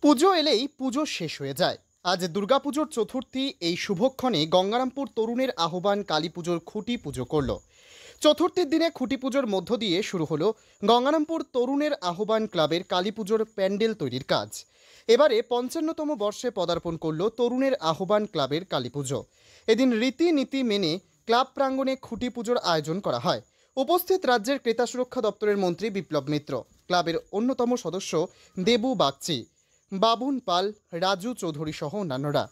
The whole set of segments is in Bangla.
পুজো এলেই পুজো শেষ হয়ে যায়। আজ দুর্গাপুজোর চতুর্থী। এই শুভক্ষণে গঙ্গারামপুর তরুণের আহ্বান কালী পুজোর খুঁটি পুজো করল। চতুর্থীর দিনে খুঁটি পুজোর মধ্য দিয়ে শুরু হলো গঙ্গারামপুর তরুণের আহ্বান ক্লাবের কালী পুজোর প্যান্ডেল তৈরির কাজ। এবারে ৫৫তম বর্ষে পদার্পণ করল তরুণের আহ্বান ক্লাবের কালী পুজো। এদিন রীতিনীতি মেনে ক্লাব প্রাঙ্গণে খুঁটি পুজোর আয়োজন করা হয়। উপস্থিত রাজ্যের ক্রেতা সুরক্ষা দপ্তরের মন্ত্রী বিপ্লব মিত্র, ক্লাবের অন্যতম সদস্য দেবু বাগচি, বাবুন পাল, রাজু চৌধুরী সহ অন্যান্যরা।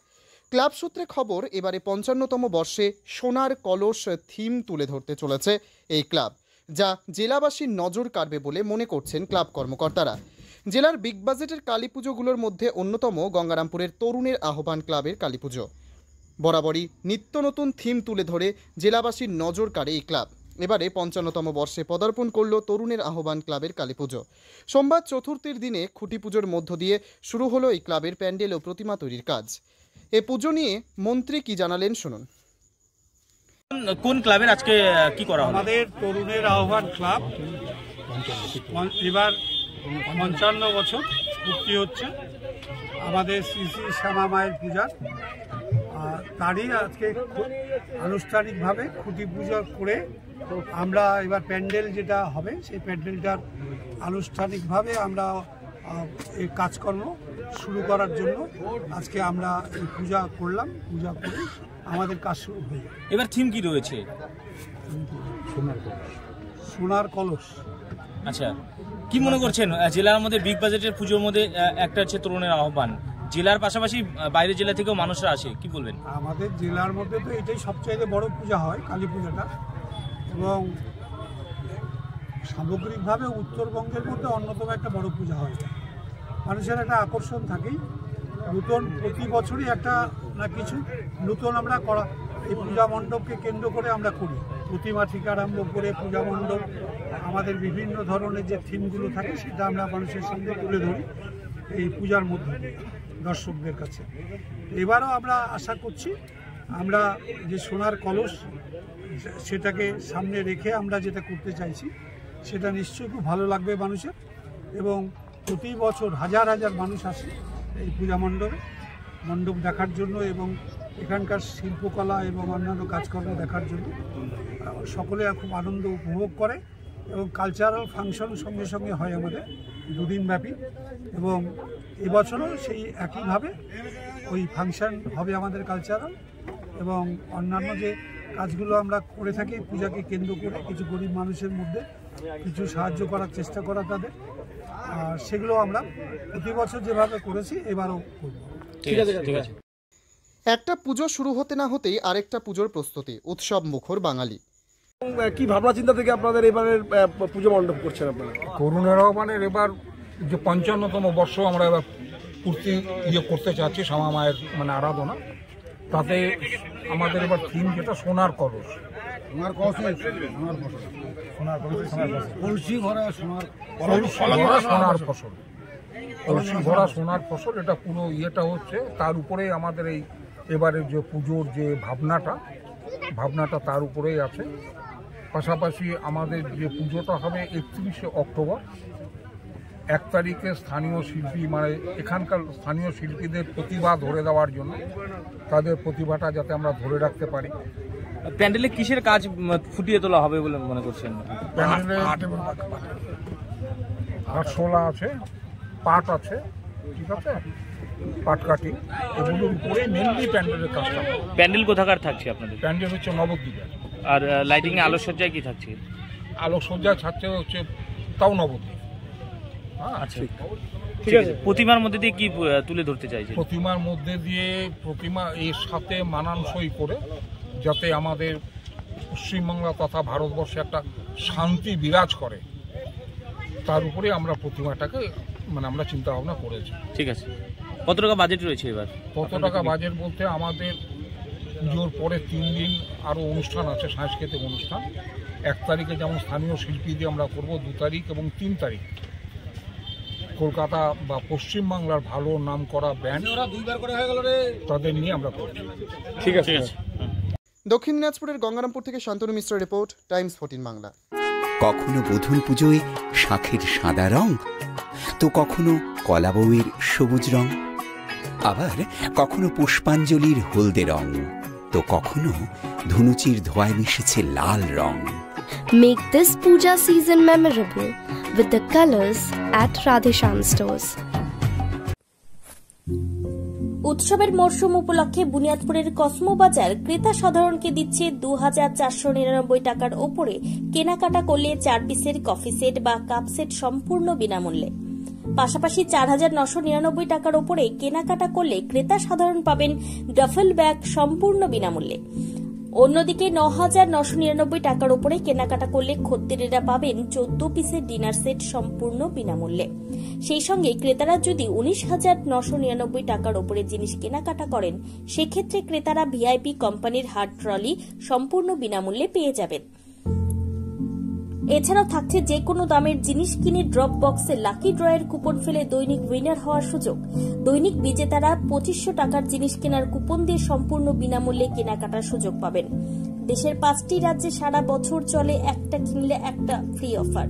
ক্লাব সূত্রে খবর, এবারে ৫৫তম বর্ষে সোনার কলস থিম তুলে ধরতে চলেছে এই ক্লাব, যা জেলাবাসীর নজর কাড়বে বলে মনে করছেন ক্লাব কর্মকর্তারা। জেলার বিগ বাজেটের কালী পুজোগুলোর মধ্যে অন্যতম গঙ্গারামপুরের তরুণের আহ্বান ক্লাবের কালী পুজো। বরাবরই নিত্য নতুন থিম তুলে ধরে জেলাবাসীর নজর কাড়ে এই ক্লাব। এবারে ৫৫তম বর্ষে পদার্পণ করল তরুণের আহ্বান ক্লাবের কালী পুজো। সোমবার চতুর্থীর দিনে খুঁটি পুজোর মধ্য দিয়ে শুরু হলো এই ক্লাবের প্যান্ডেল ও প্রতিমা তৈরির কাজ। এ পুজো নিয়ে মন্ত্রী কি জানালেন শুনুন। কোন ক্লাবের আজকে কি করা হবে? আমাদের তরুণের আহ্বান ক্লাব এবার ৫৫ বছর পূর্তি হচ্ছে আমাদের শ্রী শ্রী শ্যামা মায়ের পূজার। তারই আজকে আনুষ্ঠানিকভাবে খুঁটি পুজো করে আমরা এবার প্যান্ডেল যেটা হবে সেই প্যান্ডেলটার আনুষ্ঠানিকভাবে আমরা এই কাজকর্ম শুরু করার জন্য আজকে আমরা এই পূজা করলাম। পূজা করে আমাদের কাজ শুরু হয়ে যায়। এবার থিম কি রয়েছে? সোনার কলস। আচ্ছা, কি মনে করছেন জেলার মধ্যে বিগ বাজেটের পুজোর মধ্যে একটা হচ্ছে তরুণের আহ্বান, জেলার পাশাপাশি বাইরের জেলা থেকেও মানুষরা আসে, কি বলবেন? আমাদের জেলার মধ্যে তো এটাই সবচাইতে বড় পূজা হয়, কালী পূজাটা, এবং সামগ্রিকভাবে উত্তরবঙ্গের মধ্যে অন্যতম একটা বড় পূজা হয়। মানুষের একটা আকর্ষণ থাকেই, নতুন প্রতি বছরই একটা না কিছু নতুন আমরা করা এই পূজা মণ্ডপকে কেন্দ্র করে আমরা করি। প্রতিমা থেকে আরম্ভ করে পূজা মণ্ডপ, আমাদের বিভিন্ন ধরনের যে থিমগুলো থাকে সেটা আমরা মানুষের সামনে তুলে ধরি এই পূজার মধ্যে দর্শকদের কাছে। এবারও আমরা আশা করছি আমরা যে সোনার কলস সেটাকে সামনে রেখে আমরা যেটা করতে চাইছি সেটা নিশ্চয়ই খুব ভালো লাগবে মানুষের, এবং প্রতি বছর হাজার হাজার মানুষ আসে এই পূজা মণ্ডপ দেখার জন্য এবং এখানকার শিল্পকলা এবং অন্যান্য কাজকর্ম দেখার জন্য। সকলে খুব আনন্দ উপভোগ করে এবং কালচারাল ফাংশন সঙ্গে সঙ্গে হয় আমাদের দুদিন ব্যাপী, এবং এবছরও সেই একইভাবে ওই ফাংশন হবে আমাদের কালচারাল, এবং অন্যান্য যে কাজগুলো আমরা করে থাকি পূজাকে কেন্দ্র করে কিছু গরিব মানুষের মধ্যে কিছু সাহায্য করার চেষ্টা করা তাদের, সেগুলো আমরা প্রতি বছর যেভাবে করেছি এবারও করব। ঠিক আছে, ঠিক আছে। একটা পুজো শুরু হতে না হতেই আরেকটা পুজোর প্রস্তুতি, উৎসব মুখর বাঙালি। কি ভাবনা চিন্তা থেকে আপনাদের এবারের পুজো মণ্ডপ করছেন আপনারা? তরুণের আহ্বানের এবার যে ৫৫তম বর্ষ আমরা এবার পূর্তি করতে চাচ্ছি শ্যামা মায়ের আরাধনা। তাতে আমাদের এবার থিম যেটা সোনার কলস। কলসি ভরা সোনার ফসল, এটা পুরো ইয়েটা হচ্ছে। তার উপরে আমাদের এই এবারে যে পুজোর যে ভাবনাটা তার উপরেই আছে। পাশাপাশি আমাদের যে পুজোটা হবে ৩১শে অক্টোবর, ১ তারিখে স্থানীয় শিল্পী এখানকার স্থানীয় শিল্পীদের প্রতিভা ধরে দেওয়ার জন্য, তাদের প্রতিভাটা যাতে আমরা ধরে রাখতে পারি। প্যান্ডেলে কিসের কাজ ফুটিয়ে তোলা হবে বলে মনে করছেন? প্যান্ডেলে আটশোলা আছে, পাট আছে, ঠিক আছে, পাটকাঠি, এগুলোর উপরে মেনলি প্যান্ডেলের কাজটা। প্যান্ডেল কোথাকার থাকছে আপনাদের? প্যান্ডেল হচ্ছে নবদ্বীপের। আর লাইটিং এ আলোকসজ্জায় কি থাকছে? আলোকসজ্জায় থাকছে হচ্ছে তাও নবদ্বীপ। আচ্ছা, ঠিক আছে। প্রতিমার মধ্যে দিয়ে কি তুলে ধরতে চাইছে? প্রতিমার মধ্যে দিয়ে প্রতিমা এর সাথে মানানসই করে যাতে আমাদের পশ্চিমবাংলা তথা ভারতবর্ষে একটা শান্তি বিরাজ করে, তার উপরে আমরা প্রতিমাটাকে আমরা চিন্তা ভাবনা করেছি। ঠিক আছে। কত টাকা বাজেট রয়েছে এবার? কত টাকা বাজেট বলতে আমাদের পুজোর পরে ৩ দিন আরও অনুষ্ঠান আছে, সাংস্কৃতিক অনুষ্ঠান। ১ তারিখে যেমন স্থানীয় শিল্পী দিয়ে আমরা করব, ২ তারিখ এবং ৩ তারিখ কলকাতা বা পশ্চিমবাংলার ভালো নাম করা ব্যান্ড তাদের নিয়ে আমরা করছি। ঠিক আছে। দক্ষিণ দিনাজপুরের গঙ্গারামপুর থেকে শান্তনু মিশ্রের রিপোর্ট, টাইমস 14 বাংলা। কখনো বোধন পুজোয় শাঁখের সাদা রং, তো কখনো কলা বউয়ের সবুজ রং, আবার কখনো পুষ্পাঞ্জলির হলদে রং, তো কখনো ধুনুচির ধোঁয়ায় মিশেছে লাল রং। Make this puja season memorable with the colors at Radheshyam Stores. উৎসবের মরশুম উপলক্ষে বুনিয়াদপুরের কসমো বাজার ক্রেতা সাধারণকে দিচ্ছে ২,৪৯৯ টাকার ওপরে কেনাকাটা করলে 4 পিসের কফি সেট বা কাপ সেট সম্পূর্ণ বিনামূল্যে। পাশাপাশি 4,999 টাকার ওপরে কেনাকাটা করলে ক্রেতা সাধারণ পাবেন ডাফেল ব্যাগ সম্পূর্ণ বিনামূল্যে। অন্যদিকে 9,999 টাকার উপরে কেনাকাটা করলে খদ্দেরেরা পাবেন 14 পিসের ডিনার সেট সম্পূর্ণ বিনামূল্যে। সেই সঙ্গে ক্রেতারা যদি 19,999 টাকার উপরে জিনিস কেনাকাটা করেন, সেক্ষেত্রে ক্রেতারা ভিআইপি কোম্পানির হার্ড ট্রলি সম্পূর্ণ বিনামূল্যে পেয়ে যাবেন। এছাড়াও থাকছে যে কোনো দামের জিনিস কিনে ড্রপ বক্সে লাকি ড্রয়ের কুপন ফেলে দৈনিক উইনার হওয়ার সুযোগ। দৈনিক বিজেতারা 2,500 টাকার জিনিস কেনার কুপন দিয়ে সম্পূর্ণ বিনামূল্যে কেনাকাটার সুযোগ পাবেন। দেশের 5টি রাজ্যে সারা বছর চলে একটা কিনলে একটা ফ্রি অফার।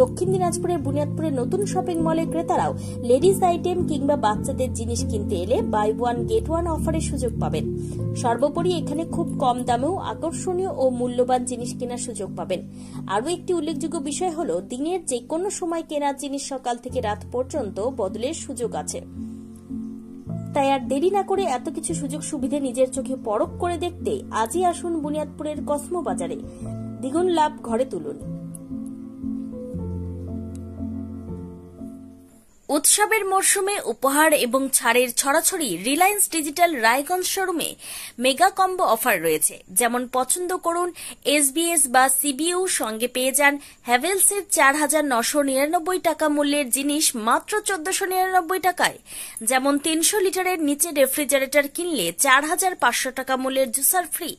দক্ষিণ দিনাজপুরের বুনিয়াদপুরের নতুন শপিং মলে ক্রেতারাও লেডিস আইটেম কিংবা বাচ্চাদের জিনিস কিনতে এলে বাই ওয়ান গেট ওয়ান অফারের সুযোগ পাবেন। সর্বোপরি এখানে খুব কম দামেও আকর্ষণীয় ও মূল্যবান জিনিস কেনার সুযোগ পাবেন। আরও একটি উল্লেখযোগ্য বিষয় হল দিনের যে কোনো সময় কেনার জিনিস সকাল থেকে রাত পর্যন্ত বদলের সুযোগ আছে। তাই আর দেরি না করে এত কিছু সুযোগ সুবিধা নিজের চোখে পরখ করে দেখতে আজই আসুন বুনিয়াদপুরের কসমো বাজারে। দ্বিগুণ লাভ ঘরে তুলুন। উৎসবের মরশুমে উপহার এবং ছাড়ের ছড়াছড়ি রিলায়েন্স ডিজিটাল রায়গঞ্জ শোরুমে মেগা কম্বো অফার রয়েছে। যেমন পছন্দ করুন এসবিএস বা সিবিইউ, সঙ্গে পেয়ে যান হ্যাভেলসের 4,999 টাকা মূল্যের জিনিস মাত্র 1,499 টাকায়। যেমন 300 লিটারের নিচে রেফ্রিজারেটর কিনলে 4,500 টাকা মূল্যের জুসার ফ্রি।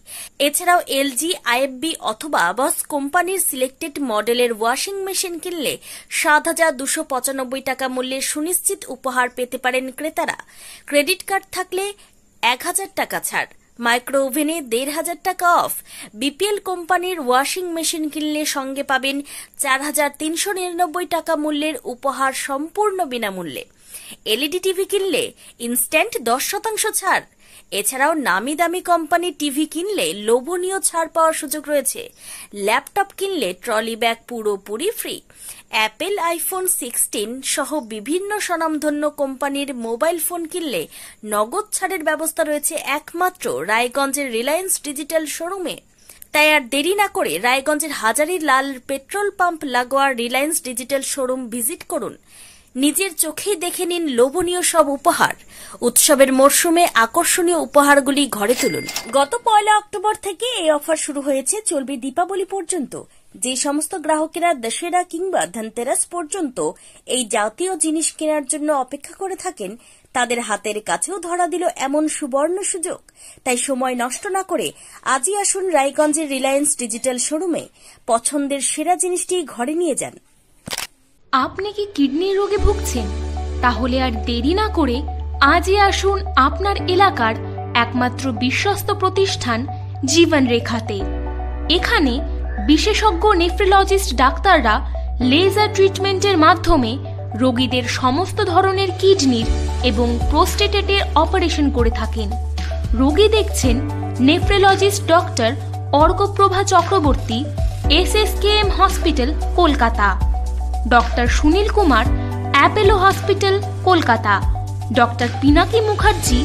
এছাড়াও এলজি, আইএফবি অথবা বস কোম্পানির সিলেক্টেড মডেলের ওয়াশিং মেশিন কিনলে 7,295 টাকা মূল্যের সুনিশ্চিত উপহার পেতে পারেন ক্রেতারা। ক্রেডিট কার্ড থাকলে 1,000 টাকা ছাড়, মাইক্রো ওভেনে 1,500 টাকা অফ। বিপিএল কোম্পানির ওয়াশিং মেশিন কিনলে সঙ্গে পাবেন 4,399 টাকা মূল্যের উপহার সম্পূর্ণ বিনামূল্যে। এলইডি টিভি কিনলে ইনস্ট্যান্ট 10% ছাড়। এছাড়াও নামি দামি কোম্পানি টিভি কিনলে লোভনীয় ছাড় পাওয়ার সুযোগ রয়েছে। ল্যাপটপ কিনলে ট্রলি ব্যাগ পুরোপুরি ফ্রি। অ্যাপেল আইফোন 16 সহ বিভিন্ন স্বনামধন্য কোম্পানির মোবাইল ফোন কিনলে নগদ ছাড়ের ব্যবস্থা রয়েছে একমাত্র রায়গঞ্জের রিলায়েন্স ডিজিটাল শোরুমে। তাই আর দেরি না করে রায়গঞ্জের হাজারি লাল পেট্রোল পাম্প লাগোয়া রিলায়েন্স ডিজিটাল শোরুম ভিজিট করুন। নিজের চোখেই দেখে নিন লোভনীয় সব উপহার। উৎসবের মরশুমে আকর্ষণীয় উপহারগুলি ঘরে তুলুন। গত 1 অক্টোবর থেকে এই অফার শুরু হয়েছে, চলবে দীপাবলি পর্যন্ত। যে সমস্ত গ্রাহকেরা দশেরা কিংবা ধনতেরাস পর্যন্ত এই জাতীয় জিনিস কেনার জন্য অপেক্ষা করে থাকেন, তাদের হাতের কাছেও ধরা দিল এমন সুবর্ণ সুযোগ। তাই সময় নষ্ট না করে আজই আসুন রায়গঞ্জের রিলায়েন্স ডিজিটাল শোরুমে। পছন্দের সেরা জিনিসটি ঘরে নিয়ে যান। আপনি কি কিডনির রোগে ভুগছেন? তাহলে আর দেরি না করে আজই আসুন আপনার এলাকার একমাত্র বিশ্বস্ত প্রতিষ্ঠান জীবন রেখাতে। এখানে বিশেষজ্ঞ নেফ্রোলজিস্ট ডাক্তাররা লেজার ট্রিটমেন্টের মাধ্যমে রোগীদের সমস্ত ধরনের কিডনির এবং প্রোস্টেটের অপারেশন করে থাকেন। রোগী দেখছেন nephrologist doctor Arkaprava Chakraborty, SSKM hospital, Kolkata. Doctor Sunil Kumar, Apollo hospital, Kolkata. Doctor Pinaki Mukherjee,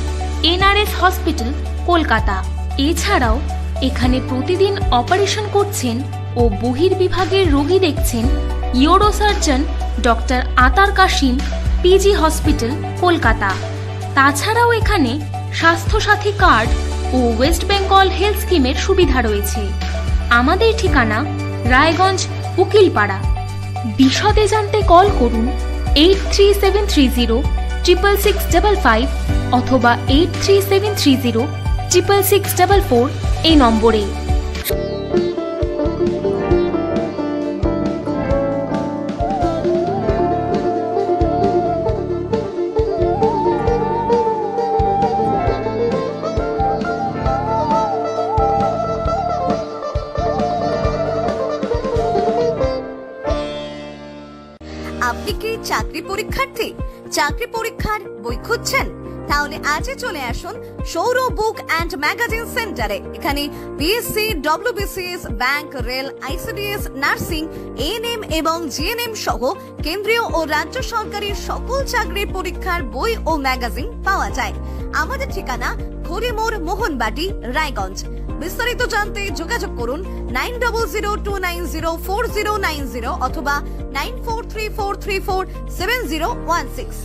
NRS hospital, Kolkata. এছাড়াও এখানে প্রতিদিন অপারেশন করছেন ও বহির্বিভাগের রোগী দেখছেন ইউরোসার্জন ডক্টর আতার কাশিম, PG হসপিটাল, কলকাতা। তাছাড়াও এখানে স্বাস্থ্যসাথী কার্ড ও ওয়েস্ট বেঙ্গল হেলথ স্কিমের সুবিধা রয়েছে। আমাদের ঠিকানা রায়গঞ্জ, উকিলপাড়া। বিশদে জানতে কল করুন 8373066655 অথবা 8373066644 এই নম্বরে। আপনি কি চাকরি পরীক্ষার্থী, চাকরি পরীক্ষার বই খুঁজছেন? তাহলে আজই চলে আসুন সৌর বুক অ্যান্ড ম্যাগাজিন সেন্টারে। এখানে BSc, WBCS, bank, rail, ICDS, nursing, ANM এবং জিএনএম সহ কেন্দ্রীয় ও রাজ্য সরকারের সকল চাকরির পরীক্ষার বই ও ম্যাগাজিন পাওয়া যায়। আমাদের ঠিকানা খড়িমোড়, মোহনবাটি, রায়গঞ্জ। বিস্তারিত জানতে যোগাযোগ করুন 9002904090 অথবা 9434347016।